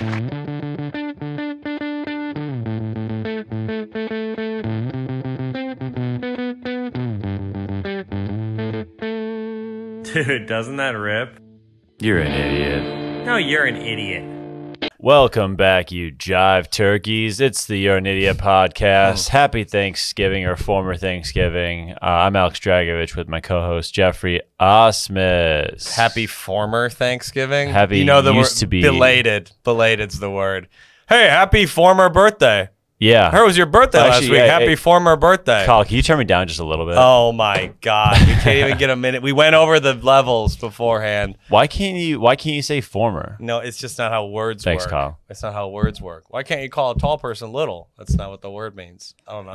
Dude, doesn't that rip? You're an idiot. No, you're an idiot. Welcome back, you jive turkeys. It's the You're an Idiot podcast. Happy Thanksgiving or former Thanksgiving. I'm Alex Dragovich with my co-host Geoffrey Osmus. Happy former Thanksgiving? Happy you know the used word, to be. Belated. Belated's the word. Hey, happy former birthday. Yeah. How was your birthday last week? Happy former birthday. Kyle, can you turn me down just a little bit? Oh my God. We can't even get a minute. We went over the levels beforehand. Why can't you say former? No, it's just not how words Thanks, work. Kyle. It's not how words work. Why can't you call a tall person little? That's not what the word means. I don't know.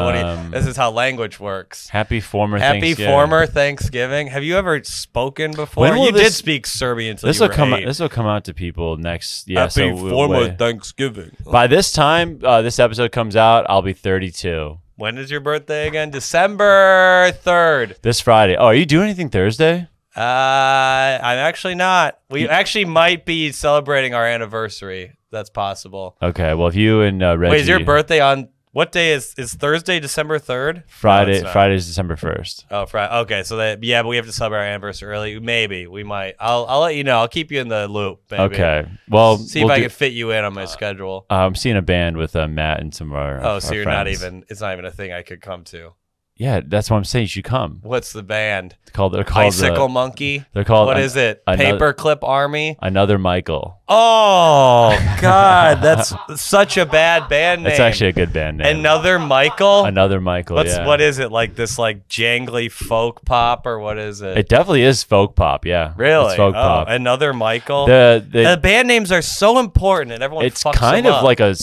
What do you this is how language works. Happy former Happy Thanksgiving. former Thanksgiving. Have you ever spoken before? You did speak Serbian until you were 8. This will come out to people next. Yeah, Happy former Thanksgiving. By this time, this episode comes out, I'll be 32. When is your birthday again? December 3rd. This Friday. Oh, are you doing anything Thursday? I'm actually not. We actually might be celebrating our anniversary. That's possible. Okay, well, if you and Reggie... Wait, is your birthday on... What day is Thursday, December 3rd? Friday. No, Friday's December 1st. Oh, Friday. Okay, so but we have to celebrate our anniversary early. Maybe we might. I'll let you know. I'll keep you in the loop. Maybe. Okay. Well, see if I can fit you in on my schedule. I'm seeing a band with Matt and some of our. Oh, so our you're friends. not even. It's not even a thing I could come to. Yeah, that's what I'm saying. You should come. What's the band? They're called Bicycle Monkey. They're called. What is it? Paperclip Army. Another Michael. Oh God, that's such a bad band name. It's actually a good band name. Another Michael. Another Michael. What is it, like this jangly folk pop or what is it? It definitely is folk pop. Yeah. Really? It's folk pop. Another Michael. The band names are so important, and everyone. It's fucks kind them of up. like a.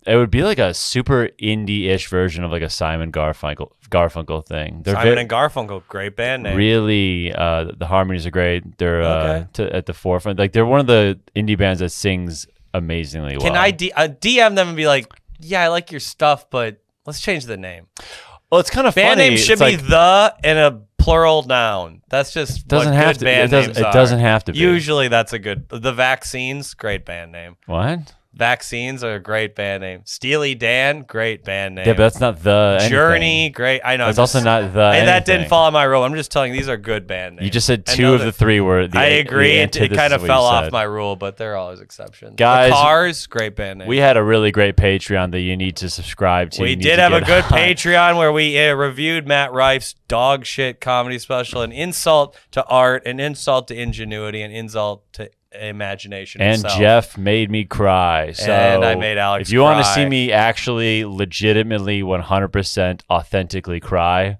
It would be like a super indie-ish version of like a Simon Garfunkel thing. Simon and Garfunkel, great band name. Really, the harmonies are great. They're at the forefront. Like they're one of the indie bands that sings amazingly well. Can I DM them and be like, yeah, I like your stuff, but let's change the name. Well, it's kind of band funny. Name should be the and a plural noun. That's just doesn't what have good to. band names It are. doesn't have to be. Usually, that's a good. The Vaccines, great band name. What? Vaccines are a great band name. Steely Dan, great band name. Yeah, but that's not the anything. Journey, great. I know. It's also not the. Hey, that anything. didn't follow my rule. I'm just telling you, these are good band names. You just said two of the three were. I agree. It kind of fell off said. my rule, but there are always exceptions. Guys, the Cars, great band name. We had a really great Patreon that you need to subscribe to. We did have a good Patreon where we reviewed Matt Rife's dog shit comedy special, an insult to art, an insult to ingenuity, an insult to imagination and itself. Jeff made me cry. So and I made Alex if you cry. want to see me actually legitimately 100% authentically cry,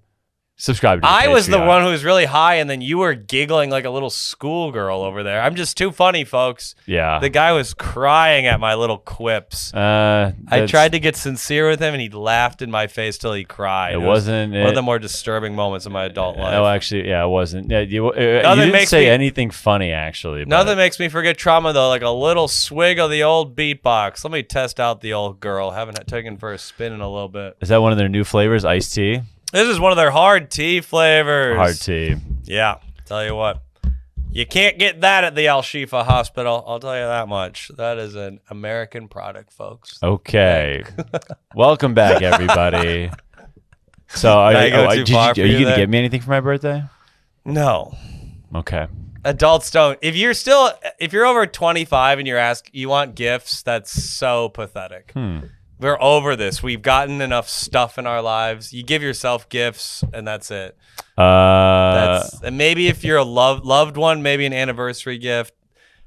subscribe to the I was the Patreon. one who was really high, and then you were giggling like a little schoolgirl over there. I'm just too funny, folks. Yeah. The guy was crying at my little quips. I tried to get sincere with him, and he laughed in my face till he cried. It wasn't one of the more disturbing moments of my adult life. Oh, actually, yeah, it wasn't. Yeah, you didn't say anything funny, actually. Nothing makes me forget trauma, though, like a little swig of the old beatbox. Let me test out the old girl. Haven't taken for a spin in a little bit. Is that one of their new flavors, iced tea? This is one of their hard tea flavors. Hard tea. Yeah, tell you what. You can't get that at the Al Shifa Hospital. I'll tell you that much. That is an American product, folks. Okay. Welcome back, everybody. So, are you going to get me anything for my birthday? No. Okay. Adults don't. If you're over 25 and you want gifts, that's so pathetic. We're over this. We've gotten enough stuff in our lives. You give yourself gifts, and that's it. And maybe if you're a loved one, maybe an anniversary gift.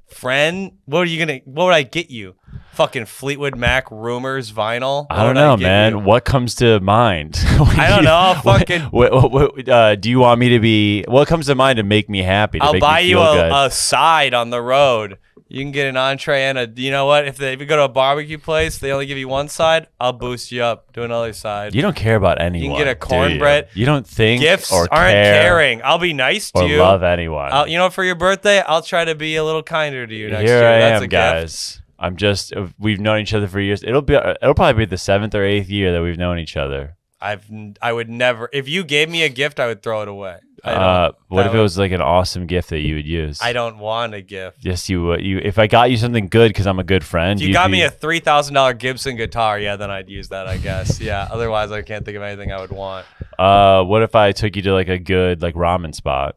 Friend, what would I get you? Fucking Fleetwood Mac Rumors vinyl? I don't know, man. What comes to mind? I don't know. Fucking. Do you want me to be? What comes to mind to make me happy? I'll buy you a side on the road. You can get an entree and you know what? If you go to a barbecue place, they only give you one side. I'll boost you up to another side. You don't care about anyone. You can get a cornbread. You don't think gifts or aren't care caring. I'll be nice to or you. Love anyone. You know, for your birthday, I'll try to be a little kinder to you next year. Here I am, guys. I'm just. We've known each other for years. It'll probably be the 7th or 8th year that we've known each other. I would never. If you gave me a gift, I would throw it away. What if it was like an awesome gift that you would use? I don't want a gift. Yes, you would. If I got you something good because I'm a good friend. If you got me a $3,000 Gibson guitar, yeah, then I'd use that, I guess. Yeah. Otherwise, I can't think of anything I would want. What if I took you to like a good like ramen spot?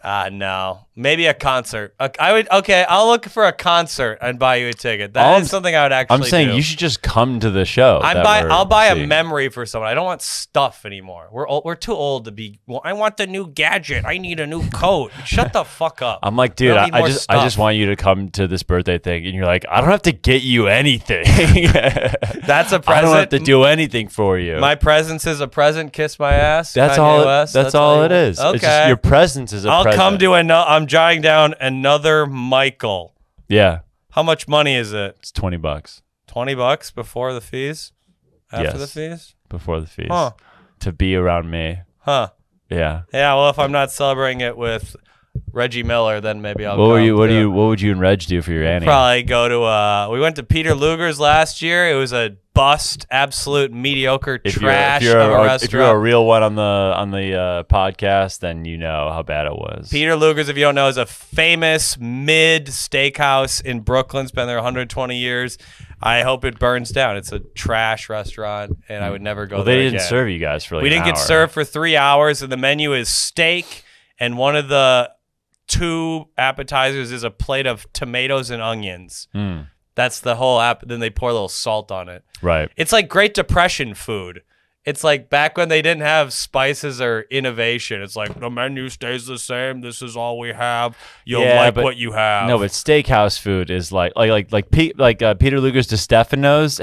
No. Maybe a concert. I'll look for a concert and buy you a ticket. That is something I would actually do. I'm saying you should just come to the show. I'll buy a memory for someone. I don't want stuff anymore. We're too old to be. Well, I want the new gadget. I need a new coat. Shut the fuck up. I'm like, dude, I just want you to come to this birthday thing, and you're like, I don't have to get you anything. That's a present. I don't have to do anything for you. My presence is a present. Kiss my ass. That's all. That's all it is. Okay. It's just your presence is a present. I'll come to I'm jotting down another Michael. Yeah. How much money is it? It's $20. $20 before the fees? After the fees? Before the fees. Huh. To be around me. Huh. Yeah. Yeah, well, if I'm not celebrating it with Reggie Miller, then maybe I'll What would you and Reg do for your Annie? Probably go to we went to Peter Luger's last year. It was a bust, absolute mediocre trash of a restaurant. If you're a real one on the podcast, then you know how bad it was. Peter Luger's, if you don't know, is a famous mid steakhouse in Brooklyn. It's been there 120 years. I hope it burns down. It's a trash restaurant, and I would never go there They again. didn't serve you guys for like We didn't get served for 3 hours, and the menu is steak, and one of the 2 appetizers is a plate of tomatoes and onions. That's the whole then they pour a little salt on it. Right. It's like Great Depression food. It's like back when they didn't have spices or innovation. It's like the menu stays the same. This is all we have. You'll like what you have. No, but steakhouse food is like Peter Luger's DeStefano's.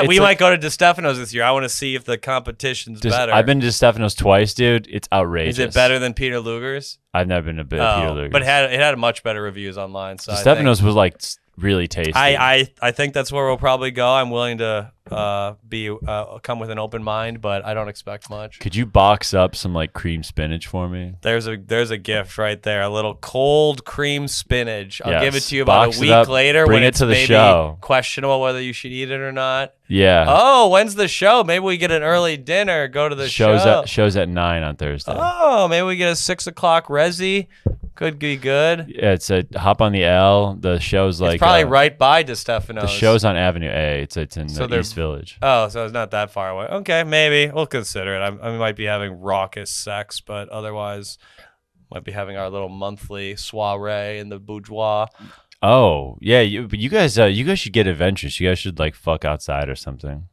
We might go to DeStefano's this year. I want to see if the competition's better. I've been to DeStefano's twice, dude. It's outrageous. Is it better than Peter Luger's? I've never been to Peter Luger's, but it had much better reviews online. So DeStefano's was like really tasty. I think that's where we'll probably go. I'm willing to come with an open mind, but I don't expect much. Could you box up some like cream spinach for me? There's a gift right there, a little cold cream spinach. I'll give it to you Box about a week later Bring when it it's to the maybe show. questionable whether you should eat it or not. Yeah. Oh, when's the show? Maybe we get an early dinner. Go to the show. Show's at 9 on Thursday. Oh, maybe we get a 6 o'clock resi. Could be good. Yeah, it's a hop on the L. The show's like it's probably right by DeStefano's. The show's on Avenue A. It's in the East Village. Oh, so it's not that far away. Okay, maybe we'll consider it. I might be having raucous sex, but otherwise, might be having our little monthly soiree in the bourgeois. Oh yeah, but you guys should get adventurous. You guys should like fuck outside or something.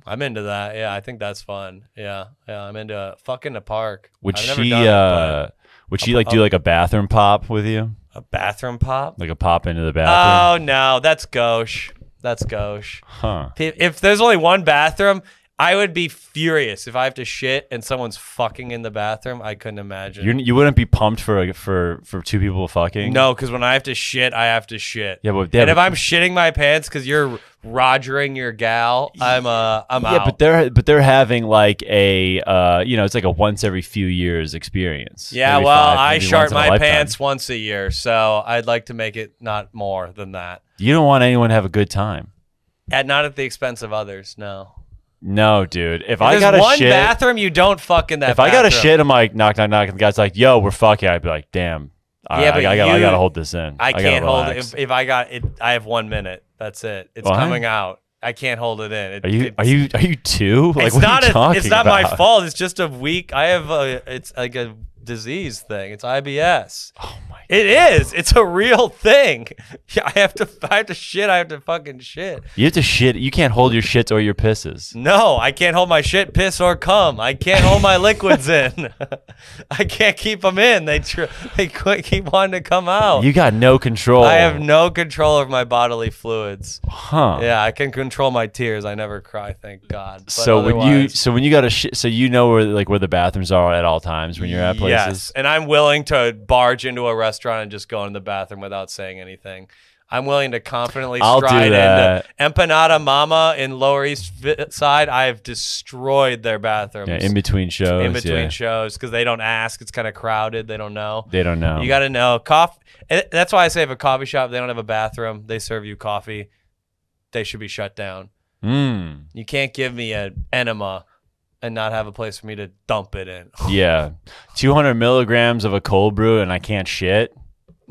I'm into that. Yeah, I think that's fun. Yeah, I'm into fucking the park. Would she like do like a bathroom pop with you? A bathroom pop? Like a pop into the bathroom? Oh no, that's gauche. That's gauche. Huh. If there's only one bathroom, I would be furious if I have to shit and someone's fucking in the bathroom. I couldn't imagine. You wouldn't be pumped for 2 people fucking? No, because when I have to shit, I have to shit. Yeah, but if I'm shitting my pants because you're rogering your gal, I'm out. Yeah, but they're having like a it's like a once every few years experience. Yeah, I shart my pants once a year, so I'd like to make it not more than that. You don't want anyone to have a good time. Not at the expense of others, no. No, dude. If I got one bathroom, you don't fuck in that. If I got a shit, I'm like knock, and the guy's like, "Yo, we're fucking." I'd be like, "Damn, I gotta hold this in. I can't hold it. If I got it, I have 1 minute. That's it. It's coming out. I can't hold it in. Are you 2? Like, it's what not. are you talking it's not about? my fault. It's just a week. I have it's like a disease thing. It's IBS. Oh my God. It is. It's a real thing. I have to shit. I have to fucking shit. You have to shit. You can't hold your shits or your pisses. No, I can't hold my shit, piss, or cum. I can't hold my liquids in. I can't keep them in. They keep wanting to come out. You got no control. I have no control over my bodily fluids. Huh. Yeah, I can control my tears. I never cry, thank God. But so when you got to shit, so you know where the bathrooms are at all times when you're at places. Yes, and I'm willing to barge into a restaurant and just go in the bathroom without saying anything. I'm willing to confidently stride into Empanada Mama in Lower East Side. I've destroyed their bathrooms. Yeah, in between shows. In between shows, because they don't ask. It's kind of crowded. They don't know. They don't know. You got to know. That's why I say if a coffee shop, they don't have a bathroom, they serve you coffee, they should be shut down. You can't give me an enema and not have a place for me to dump it in. Yeah. 200 milligrams of a cold brew and I can't shit.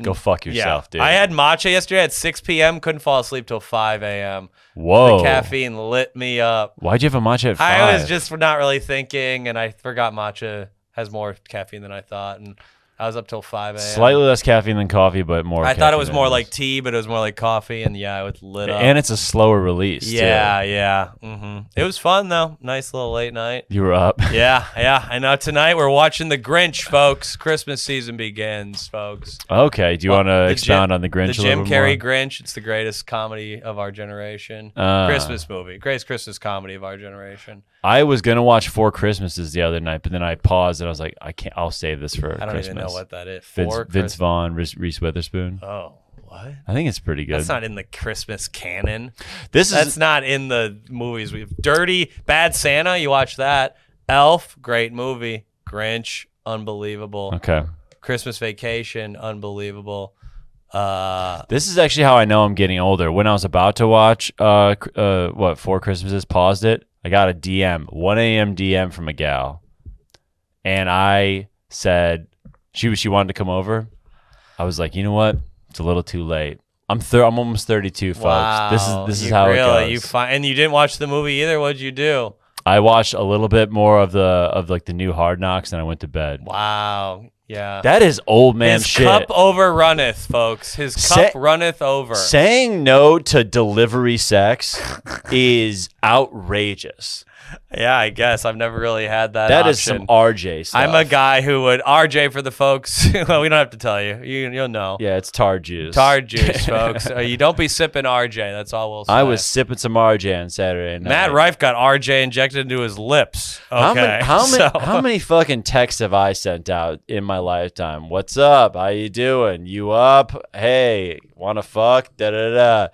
Go fuck yourself, dude. I had matcha yesterday at 6 p.m. Couldn't fall asleep till 5 a.m. Whoa. The caffeine lit me up. Why'd you have a matcha at 5? I was just not really thinking, and I forgot matcha has more caffeine than I thought, and I was up till 5 a.m. Slightly less caffeine than coffee, but more. I thought it was more like tea, but it was more like coffee, and yeah, it was lit up. And it's a slower release. Yeah, too. yeah. It was fun though. Nice little late night. You were up. Yeah. I know. Tonight we're watching The Grinch, folks. Christmas season begins, folks. Okay. Do you want to expound on The Grinch? The Jim Carrey Grinch. It's the greatest comedy of our generation. Christmas movie. Greatest Christmas comedy of our generation. I was gonna watch Four Christmases the other night, but then I paused and I was like, I can't. I'll save this for I don't Christmas. even know what that is. Vince Vaughn, Reese Witherspoon. Oh, what? I think it's pretty good. That's not in the Christmas canon. That's not in the movies. We've Dirty, Bad Santa. You watch that. Elf, great movie. Grinch, unbelievable. Okay. Christmas Vacation, unbelievable. This is actually how I know I'm getting older. When I was about to watch Four Christmases, paused it. I got a DM, 1 a.m. DM from a gal, and I said she wanted to come over. I was like, you know what? It's a little too late. I'm almost 32, folks. Wow. This is how it goes. And you didn't watch the movie either. What'd you do? I watched a little bit more of the new Hard Knocks, and I went to bed. Wow. Yeah. That is old man His shit. cup overrunneth, folks. His cup runneth over. Saying no to delivery sex is outrageous. Yeah, I guess. I've never really had that That option. is some RJ stuff. I'm a guy who would... RJ for the folks. Well, we don't have to tell you. You'll know. Yeah, it's tar juice. Tar juice, folks. You don't be sipping RJ. That's all we'll say. I was sipping some RJ on Saturday night. Matt Rife got RJ injected into his lips. Okay. How many fucking texts have I sent out in my lifetime? What's up? How you doing? You up? Hey, wanna fuck? Da-da-da.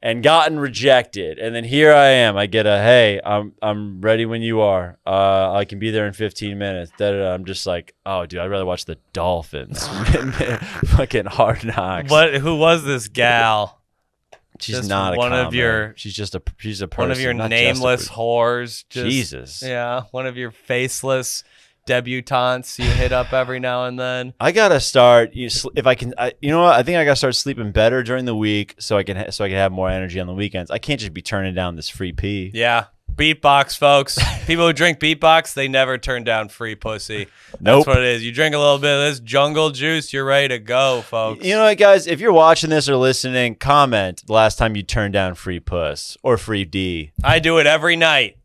And gotten rejected, and then here I am. I get a hey, I'm ready when you are. I can be there in 15 minutes. I'm just like, oh, dude, I'd rather watch the Dolphins. Fucking Hard Knocks. Who was this gal? She's just not one a of your. She's a person. One of your nameless whores. Jesus. Yeah, one of your faceless debutantes you hit up every now and then. I gotta start. If I can, you know what? I think I gotta start sleeping better during the week so I can have more energy on the weekends. I can't just be turning down this free pee. Yeah, beatbox, folks. People who drink beatbox, they never turn down free pussy. Nope. That's what it is. You drink a little bit of this jungle juice, you're ready to go, folks. You know what, guys? If you're watching this or listening, comment the last time you turned down free puss or free D. I do it every night.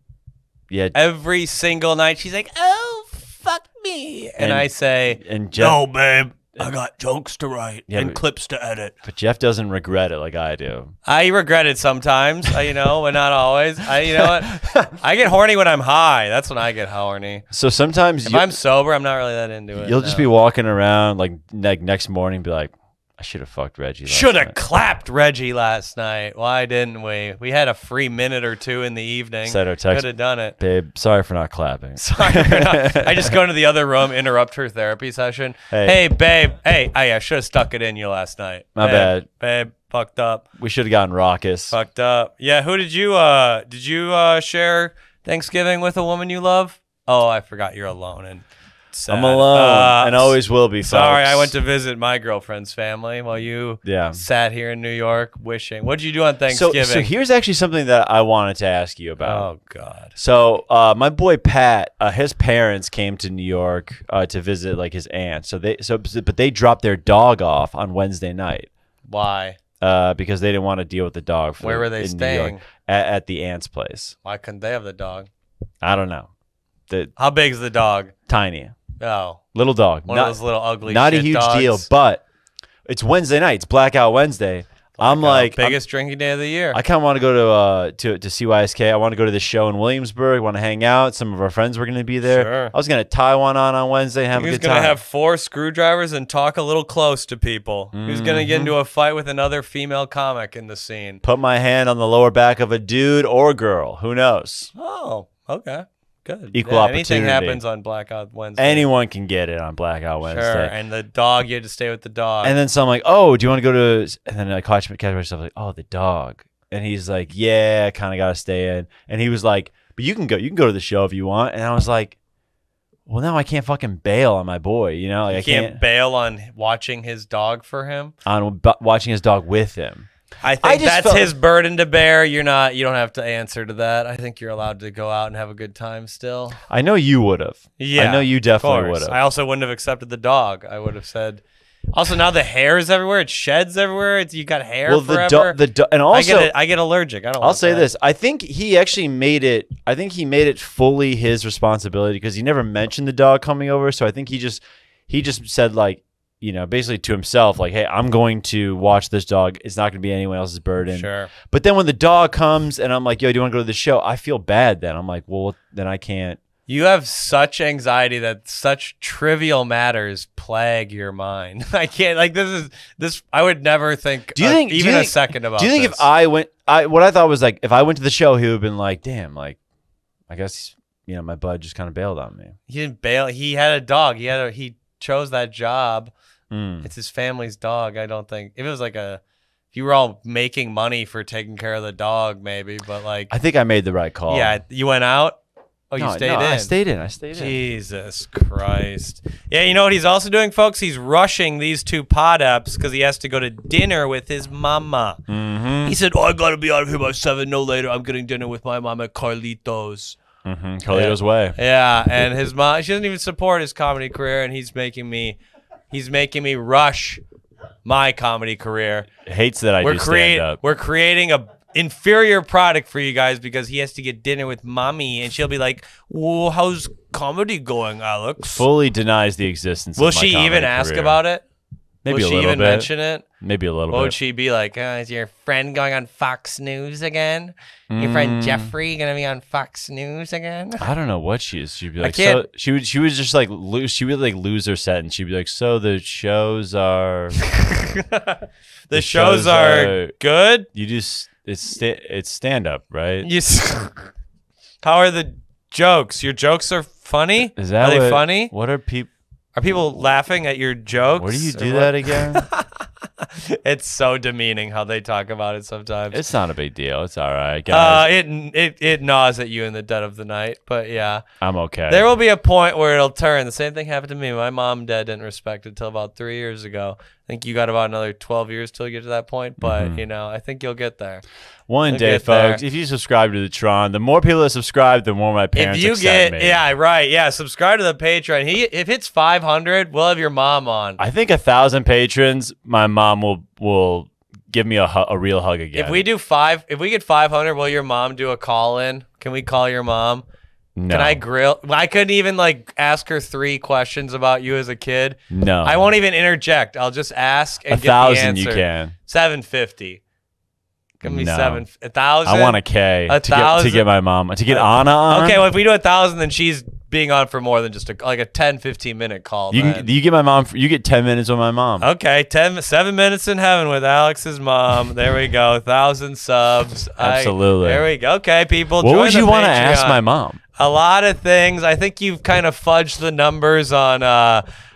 Yeah, every single night. She's like, "Oh, fuck me," and I say, "No, babe, I got jokes to write and clips to edit." But Jeff doesn't regret it like I do. I regret it sometimes, but not always. You know what? I get horny when I'm high. That's when I get horny. So sometimes if I'm sober, I'm not really that into it. You'll just be walking around like next morning, and be like, I should have fucked Reggie. Should have clapped Reggie last night. Why didn't we? We had a free minute or two in the evening. Sent her text. Could have done it. Babe, sorry for not clapping. Sorry for not. I just go into the other room, interrupt her therapy session. Hey babe. Hey, I should have stuck it in you last night. My bad. Babe, fucked up. We should have gotten raucous. Fucked up. Yeah, who did you share Thanksgiving with a woman you love? Oh, I forgot you're alone and sad. I'm alone and always will be. Sorry, folks. I went to visit my girlfriend's family while you sat here in New York wishing. What did you do on Thanksgiving? So here's actually something that I wanted to ask you about. Oh God. So my boy Pat, his parents came to New York to visit like his aunt. But they dropped their dog off on Wednesday night. Why? Because they didn't want to deal with the dog. Where were they staying? At the aunt's place. Why couldn't they have the dog? I don't know. How big's the dog? Tiny. Oh. Little dog. One of those little ugly Not shit a huge dogs. deal, but it's Wednesday night. It's Blackout Wednesday. I'm like... biggest drinking day of the year. I kind of want to go to CYSK. I want to go to this show in Williamsburg. Want to hang out. Some of our friends were going to be there. Sure. I was going to tie one on Wednesday and have a good time. He was going to have 4 screwdrivers and talk a little close to people. He was going to get into a fight with another female comic in the scene. Put my hand on the lower back of a dude or girl. Who knows? Oh, okay. Good. Equal opportunity. Anything happens on Blackout Wednesday. Anyone can get it on Blackout Wednesday. Sure. And the dog, you had to stay with the dog. And then so I'm like, oh, do you want to go to... And then I catch myself like, oh, the dog. And he's like, yeah, I kind of got to stay in. And he was like, but you can go to the show if you want. And I was like, well, now I can't fucking bail on my boy, you know? Like, I can't bail on watching his dog for him. On watching his dog with him. I think that's his burden to bear. You don't have to answer to that. I think you're allowed to go out and have a good time still. I know you would have. Yeah, I know you definitely would have. I also wouldn't have accepted the dog. I would have said. Also, now the hair is everywhere. It sheds everywhere. You got hair forever. And also, I get allergic. I'll say this. I think he actually made it. I think he made it fully his responsibility because he never mentioned the dog coming over. So I think he just said like, you know, basically to himself, like, hey, I'm going to watch this dog. It's not going to be anyone else's burden. Sure. But then when the dog comes and I'm like, yo, do you want to go to the show? I feel bad then. I'm like, well, then I can't. You have such anxiety that such trivial matters plague your mind. I can't, like, this. I would never think even a second about this. Do you think if I went, what I thought was like, if I went to the show, he would have been like, damn, like, I guess, you know, my bud just kind of bailed on me. He didn't bail. He had a dog. He chose that job. It's his family's dog. I don't think if it was like if you were all making money for taking care of the dog, maybe, but like, I think I made the right call. Yeah. You went out. Oh, you stayed in? I stayed in. Jesus Christ. Yeah, you know what he's also doing, folks? He's rushing these two pod apps because he has to go to dinner with his mama. Mm-hmm. He said, I got to be out of here by 7, no later. I'm getting dinner with my mom at Carlito's. Mm-hmm. Carlito's way. Yeah, and his mom, she doesn't even support his comedy career, and he's making me rush my comedy career. Hates that I do stand up. We're creating a inferior product for you guys because he has to get dinner with mommy and she'll be like, well, how's comedy going, Alex? Fully denies the existence of my comedy career. Will she even ask about it? Maybe Will she even mention it? Maybe a little bit. What would she be like? Is your friend going on Fox News again? Your friend Geoffrey gonna be on Fox News again? I don't know what she is. She'd be like, so she would just like lose. She would like lose her set, and she'd be like, so the shows are the shows are good. You just it's stand up, right? How are the jokes? Your jokes are funny. Are they funny? What are people? Are people laughing at your jokes? Where do you do that again? It's so demeaning how they talk about it sometimes. It's not a big deal. It's all right, guys. It gnaws at you in the dead of the night, but yeah. I'm okay. There will be a point where it'll turn. The same thing happened to me. My mom and dad didn't respect it until about 3 years ago. I think you got about another 12 years till you get to that point, but you know, I think you'll get there. One day, folks, if you subscribe to the Tron, the more people that subscribe, the more my parents accept me. Yeah, right. Yeah, subscribe to the Patreon. If it's 500, we'll have your mom on. I think 1,000 patrons, my mom will give me a real hug again. If we get 500, will your mom do a call in? Can we call your mom? No. Can I grill? I couldn't even like ask her 3 questions about you as a kid. No. I won't even interject. I'll just ask and 1,000 get the answer. You can. 750. Give me 1,000. I want a K to get my mom to get Anna on. Okay, well if we do 1,000, then she's being on for more than just like a 10, 15-minute call. You get my mom. You get 10 minutes with my mom. Okay, 7 minutes in heaven with Alex's mom. There we go. 1,000 subs. Absolutely. There we go. Okay, people. What would you want to Patreon. ask my mom? A lot of things. I think you've kind of fudged the numbers on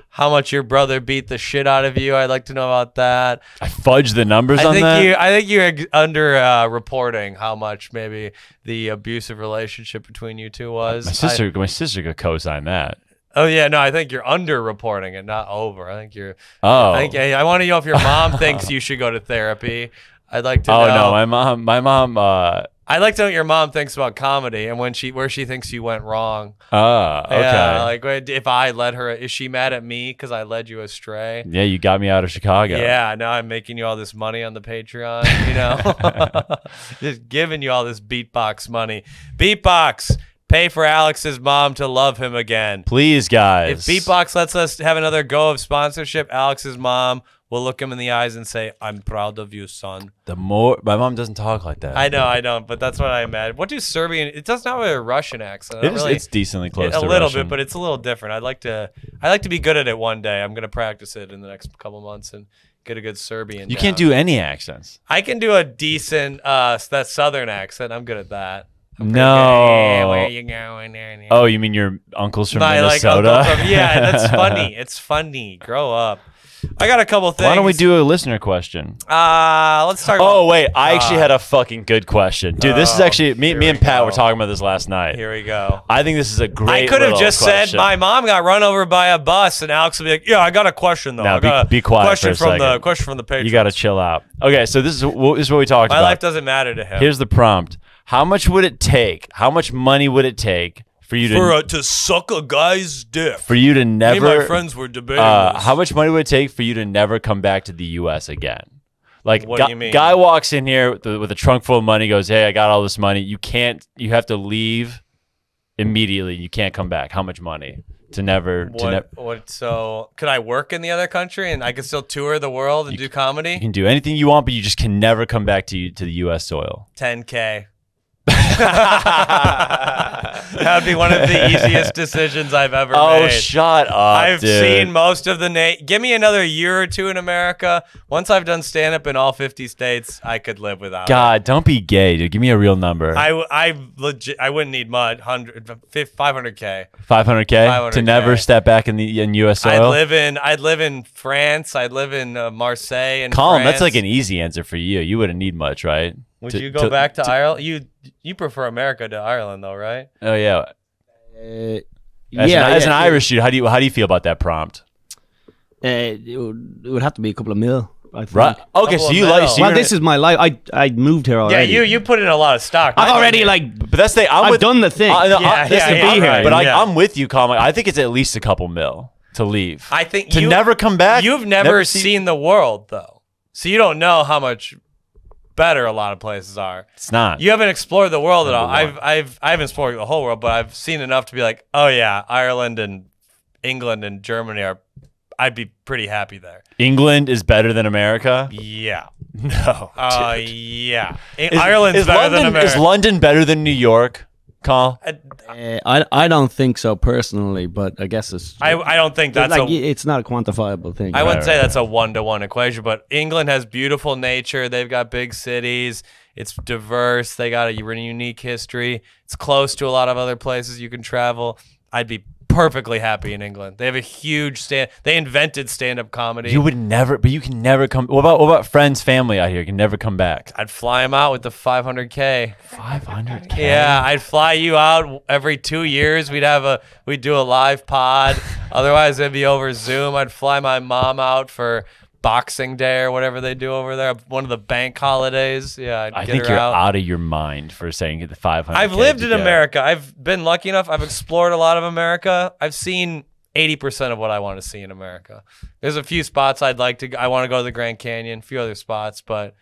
how much your brother beat the shit out of you. I'd like to know about that. I fudged the numbers on that? I think you're under reporting how much maybe the abusive relationship between you two was. My sister could co-sign that. Oh yeah, no, I think you're under reporting it, not over. I think you're. Oh. I want to know if your mom thinks you should go to therapy. I'd like to know. Oh no, my mom. I'd like to know what your mom thinks about comedy and where she thinks you went wrong. Okay. Yeah, like if I led her, is she mad at me because I led you astray? Yeah, you got me out of Chicago. Yeah, now I'm making you all this money on the Patreon, you know? Just giving you all this beatbox money. Beatbox, pay for Alex's mom to love him again. Please, guys. If Beatbox lets us have another go of sponsorship, Alex's mom will look him in the eyes and say, I'm proud of you, son. My mom doesn't talk like that. I know, I don't, but that's what I imagine. What do Serbian? It doesn't have a Russian accent. It's decently close to a little Russian. bit, but it's a little different. I'd like to be good at it one day. I'm gonna practice it in the next couple months and get a good Serbian. You can't do any accents. I can do a decent that Southern accent. I'm good at that. No. Where are you going? Oh, you mean your uncle's from My, Minnesota? yeah, that's funny. It's funny. Grow up. I got a couple things. Why don't we do a listener question? Let's talk about... Oh, wait. I actually had a fucking good question. Dude, this is actually... Me and Pat were talking about this last night. Here we go. I think this is a great I could have just question. said, my mom got run over by a bus, and Alex would be like, yeah, I got a question, though. Now, be quiet for a second. Question from the patrons. You got to chill out. Okay, so this is what we talked about. My life doesn't matter to him. Here's the prompt. How much would it take? How much money would it take for you to suck a guy's dick? For you to never... Me and my friends were debating this. How much money would it take for you to never come back to the U.S. again? Like, what do you mean? Guy walks in here with a trunk full of money, goes, hey, I got all this money. You have to leave immediately. You can't come back. How much money to never... So, could I work in the other country and I could still tour the world and do comedy? You can do anything you want, but you just can never come back to the U.S. soil. $10K. That would be one of the easiest decisions I've ever made. Oh, shut up, I've dude. seen most of the... Give me another year or two in America. Once I've done stand-up in all 50 states, I could live without God, don't be gay, dude. Give me a real number. I wouldn't need much. 500K. 500K? To never step back in U.S. soil? I'd live in France. I'd live in Marseille and Colin, France. that's like an easy answer for you. You wouldn't need much, right? Would you go back to Ireland? You prefer America to Ireland, though, right? Oh yeah. As an Irish dude, how do you feel about that prompt? It would have to be a couple of mil. I think. Right. Okay, so you like. Well, this is my life. I moved here already. Yeah, you put in a lot of stock. I've already But that's the. I've done the thing. To be here. But yeah. I'm with you, Colin. I think it's at least a couple mil to leave. I think to never come back. You've never seen the world though, so you don't know how much better a lot of places are. It's not. You haven't explored the world at all. I haven't explored the whole world, but I've seen enough to be like, oh yeah, Ireland and England and Germany are. I'd be pretty happy there. England is better than America? Yeah. No. Yeah. Ireland's better than America. Is London better than New York, Carl? I don't think so personally, but I guess it's. I don't think that's it's not a quantifiable thing. I wouldn't say that's a 1-to-1 equation, but England has beautiful nature. They've got big cities. It's diverse. They got a unique history. It's close to a lot of other places you can travel. I'd be perfectly happy in England. They have a huge they invented stand-up comedy. You would never, but you can never come. What about friends, family out here? You can never come back. I'd fly them out with the 500K. 500K. Yeah, I'd fly you out every 2 years. We'd do a live pod. Otherwise, it'd be over Zoom. I'd fly my mom out for Boxing Day or whatever they do over there, one of the bank holidays. Yeah, I think you're out of your mind for saying the 500. I've lived in America. I've been lucky enough. I've explored a lot of America. I've seen 80% of what I want to see in America. There's a few spots I want to go to the Grand Canyon, a few other spots, but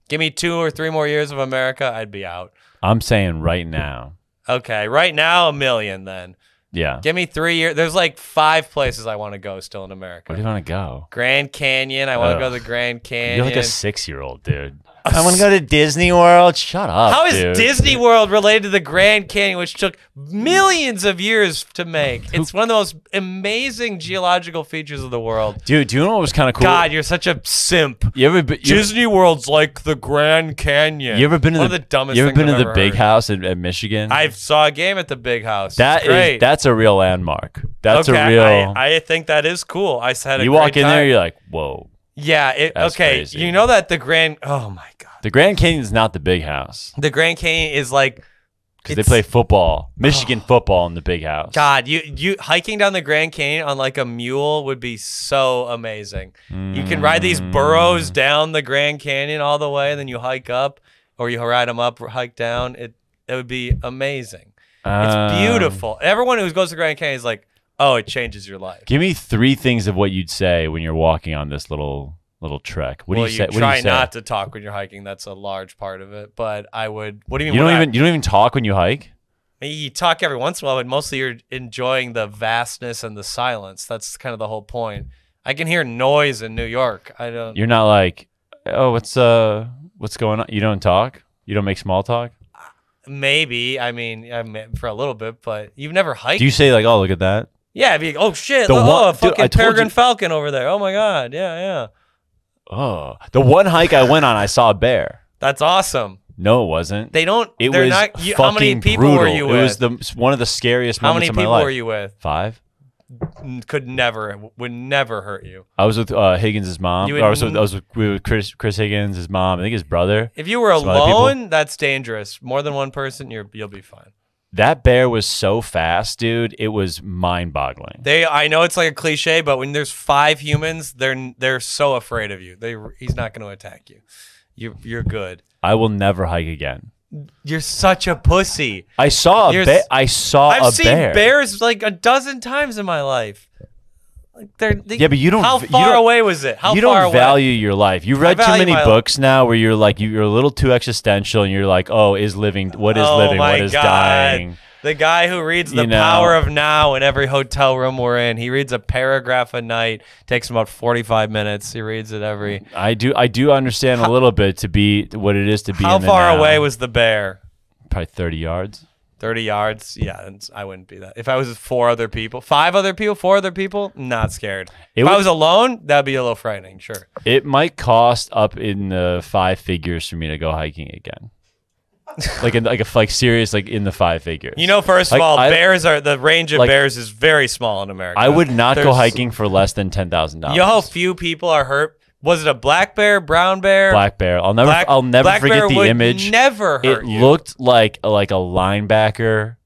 give me 2 or 3 more years of America, I'd be out. I'm saying right now. Okay, right now, $1 million then. Yeah. Give me 3 years. There's like 5 places I want to go still in America. Where do you want to go? Grand Canyon. I want to go to the Grand Canyon. You're like a 6-year-old, dude. I want to go to Disney World. Shut up. How is Disney World related to the Grand Canyon, which took millions of years to make? It's one of the most amazing geological features of the world. Dude, do you know what was kind of cool? God, you're such a simp. Disney World's like the Grand Canyon. You ever been to the dumbest? You ever been to the Big heard. House at Michigan? I saw a game at the Big House. That's a real landmark. That's a real. I think that is cool. I said you walk in there, you're like, whoa. Yeah. Crazy. You know that the Grand. Oh my God. The Grand Canyon is not the Big House. The Grand Canyon is like. Because they play football, Michigan football in the Big House. God, you hiking down the Grand Canyon on like a mule would be so amazing. You can ride these burros down the Grand Canyon all the way, and then you hike up, or you ride them up or hike down. It would be amazing. It's beautiful. Everyone who goes to the Grand Canyon is like, oh, it changes your life. Give me 3 things of what you'd say when you're walking on this little trek. What do you say? You try not to talk when you're hiking. That's a large part of it. But I would. What do you mean? You don't even talk when you hike? You talk every once in a while, but mostly you're enjoying the vastness and the silence. That's kind of the whole point. I can hear noise in New York. I don't. You're not like, oh, what's going on? You don't talk? You don't make small talk? Maybe. I mean, for a little bit, but you've never hiked. Do you say like, oh, look at that? Yeah. I'd be like, oh shit! A fucking peregrine falcon over there. Oh my God! Yeah. Oh, the one hike I went on, I saw a bear. That's awesome. No, it wasn't. They don't. It they're was not. fucking How many people brutal. were you with? It was one of the scariest How moments many of my life. people were you with? 5. would never hurt you. I was with Higgins' mom. I was with Chris Higgins, his mom. I think his brother. If you were alone, that's dangerous. More than one person, you'll be fine. That bear was so fast, dude. It was mind-boggling. I know it's like a cliche, but when there's 5 humans, they're so afraid of you. He's not going to attack you. You're good. I will never hike again. You're such a pussy. I've seen bears like a dozen times in my life. Yeah, but you don't. How far away was it? You don't value your life. You read too many books now where you're like you're a little too existential, and you're like, oh, what is living? What is dying? The guy who reads The Power of Now in every hotel room we're in, he reads a paragraph a night. Takes him about 45 minutes. He reads it every. I do understand a little bit to be what it is to be. How in the far now. Away was the bear? Probably 30 yards. 30 yards? Yeah, I wouldn't be that. If I was with 4 other people, 5 other people, 4 other people, not scared. If I was alone, that'd be a little frightening, sure. It might cost up in the 5 figures for me to go hiking again. like serious, like in the 5 figures. You know, first of all, the range of bears is very small in America. I would not go hiking for less than $10,000. You know how few people are hurt? Was it a black bear, brown bear? Black bear. I'll never forget the image. Never hurt you. It looked like a linebacker,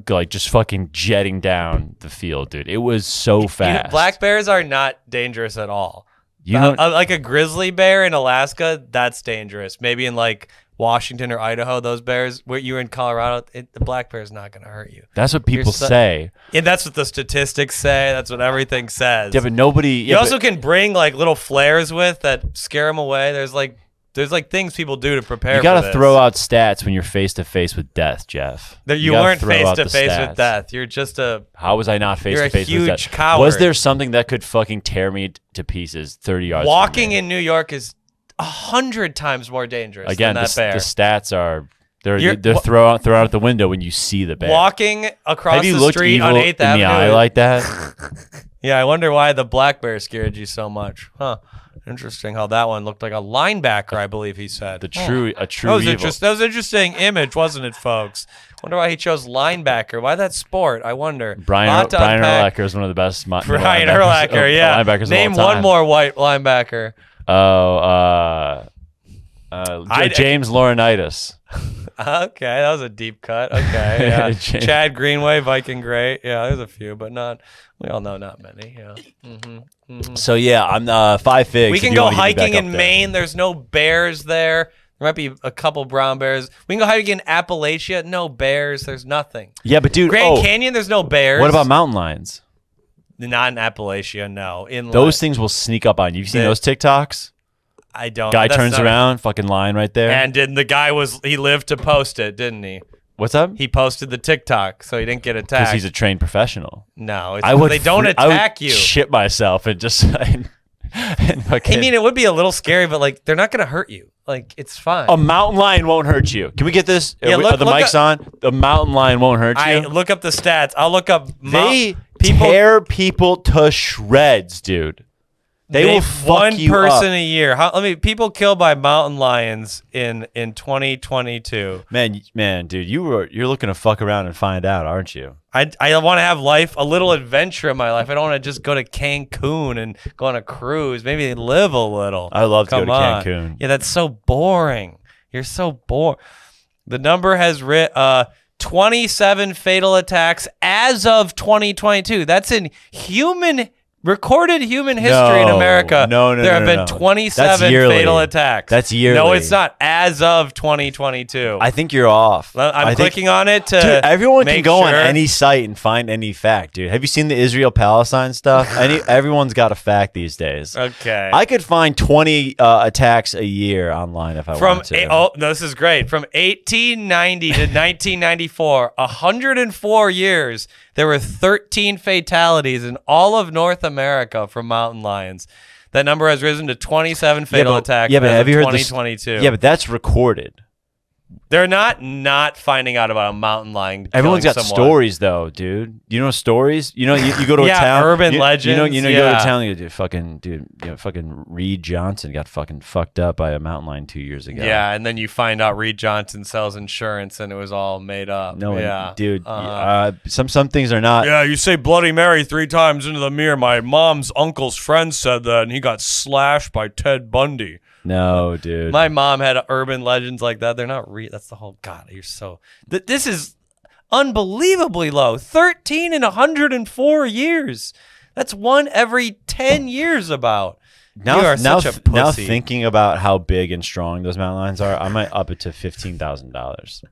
like just fucking jetting down the field, dude. It was so fast. Black bears are not dangerous at all. Like a grizzly bear in Alaska, that's dangerous. Maybe in like Washington or Idaho, those bears. Where you were in Colorado, the black bear is not going to hurt you. That's what people say. And that's what the statistics say. That's what everything says. Yeah, but nobody. You also can bring like little flares that scare them away. There's like things people do to prepare. You got to throw out stats when you're face to face with death, Jeff. You weren't face to face with death. You're just a. How was I not face to face with death? You're a huge coward. Was there something that could fucking tear me to pieces 30 yards? Walking in New York is 100 times more dangerous than that bear. The stats are they're thrown out the window when you see the bear. Walking across the street on 8th Avenue. In the eye like that? Yeah, I wonder why the black bear scared you so much. Huh. Interesting how that one looked like a linebacker, I believe he said. A true that was evil. That was an interesting image, wasn't it, folks? Wonder why he chose linebacker. Why that sport? I wonder. Brian Urlacher is one of the best. Brian Urlacher, yeah. Linebackers Name of all time. one more white linebacker. James Laurinaitis. Okay, that was a deep cut. Okay, yeah. Chad Greenway, Viking great. Yeah, there's a few, but not. We all know not many. Yeah. So yeah, I'm 5 figs. We can go hiking in Maine. There's no bears there. There might be a couple brown bears. We can go hiking in Appalachia. No bears. There's nothing. Yeah, but dude, Grand Canyon. There's no bears. What about mountain lions? Not in Appalachia. No. Those things will sneak up on you. You've seen those TikToks? I don't. Guy turns around, fucking lion right there. And the guy he lived to post it, didn't he? What's up? He posted the TikTok, so he didn't get attacked. Because he's a trained professional. No, they don't attack you. Shit myself and just. I mean, it would be a little scary, but like they're not gonna hurt you. Like it's fine. A mountain lion won't hurt you. Can we get this? Yeah, are the mics on? The mountain lion won't hurt you. Look up the stats. I'll look up. They tear people to shreds, dude. They will fuck you up. One person a year. People killed by mountain lions in 2022. Man, dude, you're looking to fuck around and find out, aren't you? I want to have a little adventure in my life. I don't want to just go to Cancun and go on a cruise. Maybe live a little. I love to go to Cancun. Yeah, that's so boring. You're so bored. The number has 27 fatal attacks as of 2022. That's in recorded human history in America. There have been 27 fatal attacks. That's yearly. No, it's not. As of 2022. I think you're off. I'm clicking on it to. Dude, everyone can go on any site and find any fact, dude. Have you seen the Israel-Palestine stuff? Everyone's got a fact these days. Okay. I could find 20 attacks a year online if I wanted to. No, this is great. From 1890 to 1994, 104 years, there were 13 fatalities in all of North America from mountain lions. That number has risen to 27 fatal attacks. Yeah, but have you heard 2022? Yeah, but that's recorded. They're not finding out about a mountain lion. Everyone's got someone. stories though, dude. You know stories. You know, you go to a town. Urban legends. You go to a town. You go, fucking Reed Johnson got fucking fucked up by a mountain lion 2 years ago. Yeah, and then you find out Reed Johnson sells insurance, and it was all made up. No, yeah, dude. Some things are not. Yeah, you say Bloody Mary 3 times into the mirror. My mom's uncle's friend said that, and he got slashed by Ted Bundy. No, dude. My mom had urban legends like that. They're not real. That's the whole. God, you're so. This is unbelievably low. 13 in 104 years. That's one every 10 years about. You are such a pussy. Now thinking about how big and strong those mountain lions are, I might up it to $15,000.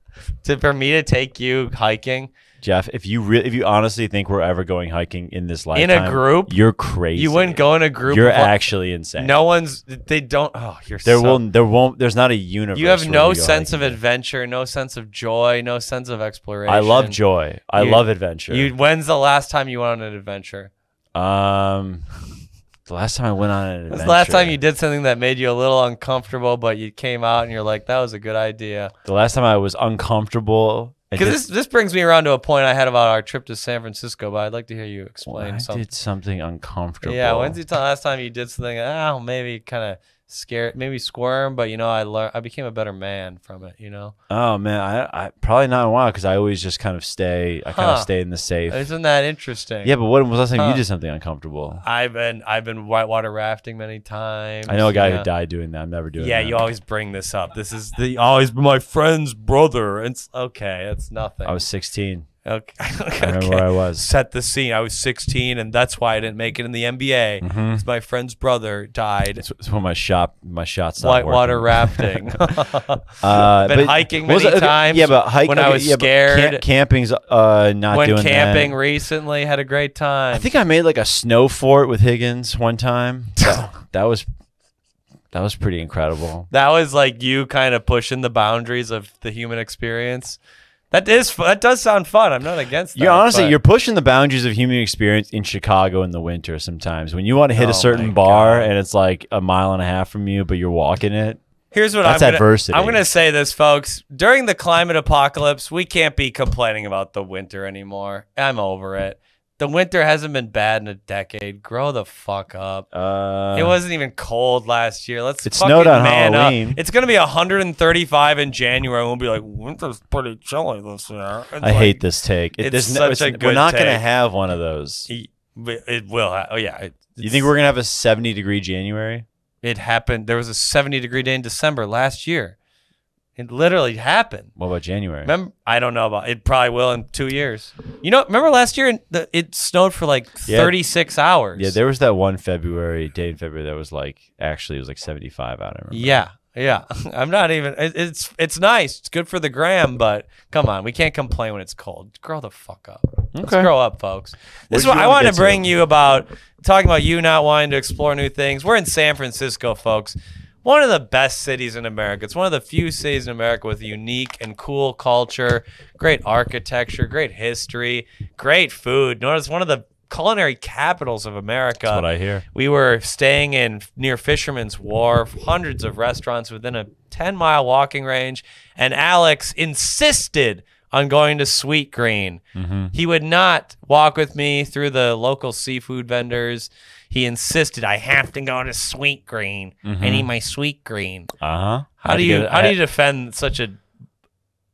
For me to take you hiking. Jeff, if you honestly think we're ever going hiking in this lifetime, in a group, you're crazy. You wouldn't go in a group. You're actually insane. No one's. They don't. Oh, you're. There won't. There's not a universe. You have no where sense of adventure, no sense of joy, no sense of exploration. I love joy. I love adventure. When's the last time you went on an adventure? The last time I went on an adventure. The last time you did something that made you a little uncomfortable, but you came out and you're like, that was a good idea. The last time I was uncomfortable. Because this brings me around to a point I had about our trip to San Francisco, but I'd like to hear you explain something. I did something uncomfortable. Yeah, when's the last time you did something, maybe kind of scared, maybe squirm, but I became a better man from it, Oh man, I probably not in a while because I always just kind of stay in the safe. Isn't that interesting? Yeah, but when was the last time you did something uncomfortable? I've been whitewater rafting many times. I know a guy who died doing that. I'm never doing that. Yeah, you always bring this up. This is always my friend's brother. It's okay. It's nothing. I was 16. Okay. I remember where I was. Set the scene. I was 16, and that's why I didn't make it in the NBA. Because my friend's brother died. It's when my shots stopped whitewater working. rafting. Been hiking many times. Yeah, but when I was scared. Camping's not doing that. Went camping recently. Had a great time. I think I made like a snow fort with Higgins one time. That was pretty incredible. That was like you kind of pushing the boundaries of the human experience. That does sound fun. I'm not against that. You're pushing the boundaries of human experience in Chicago in the winter sometimes. When you want to hit a certain bar and it's like a mile and a half from you, but you're walking it. Here's what that's adversity. I'm going to say this, folks. During the climate apocalypse, we can't be complaining about the winter anymore. I'm over it. The winter hasn't been bad in a decade. Grow the fuck up. It wasn't even cold last year. It snowed on Halloween. It's going to be 135 in January. We'll be like, winter's pretty chilly this year. I hate this take. We're not going to have one of those. It will. Oh, yeah. You think we're going to have a 70-degree January? It happened. There was a 70-degree day in December last year. It literally happened. What about January? Remember, I don't know about it. Probably will in 2 years. Remember last year it snowed for like 36 hours. Yeah, there was that one day in February that was like it was like 75 out. I remember. Yeah. I'm not even. It's nice. It's good for the gram, but come on, we can't complain when it's cold. Grow the fuck up. Let's grow up, folks. This is what I wanted to bring you about. Talking about you not wanting to explore new things. We're in San Francisco, folks. One of the best cities in America. It's one of the few cities in America with unique and cool culture, great architecture, great history, great food. Notice one of the culinary capitals of America. That's what I hear. We were staying near Fisherman's Wharf, hundreds of restaurants within a 10-mile walking range, and Alex insisted on going to Sweet Green. He would not walk with me through the local seafood vendors. He insisted I have to go to Sweet Green. I need my Sweet Green. How do you defend such a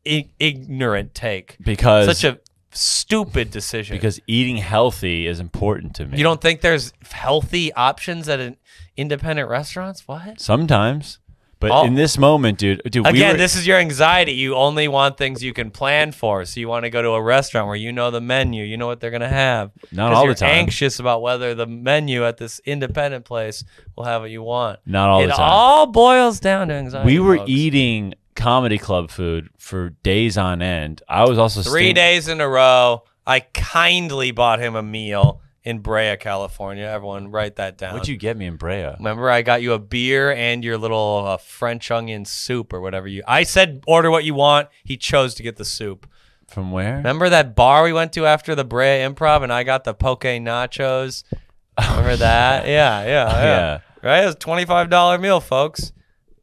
ignorant take? Because such a stupid decision. Because eating healthy is important to me. You don't think there's healthy options at independent restaurants? What? Sometimes. But in this moment, dude, again, this is your anxiety. You only want things you can plan for. So you want to go to a restaurant where you know the menu, you know what they're going to have. Not all the time. You're anxious about whether the menu at this independent place will have what you want. Not all the time. It all boils down to anxiety. We were eating comedy club food for days on end. I was also 3 days in a row. I kindly bought him a meal in Brea, California. Everyone write that down. What'd you get me in Brea? Remember I got you a beer and your little French onion soup or whatever I said order what you want. He chose to get the soup. From where? Remember that bar we went to after the Brea Improv and I got the poke nachos? Remember that? Yeah. Right? It was a $25 meal, folks.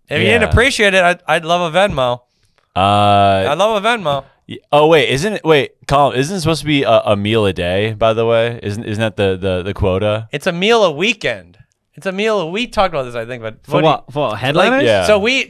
If you didn't appreciate it, I'd love a Venmo. I love a Venmo. Oh wait, Colin, isn't it supposed to be a meal a day? By the way, isn't that the quota? It's a meal a weekend. It's a meal. We talked about this, I think, but For what? For headliners? Yeah. So okay.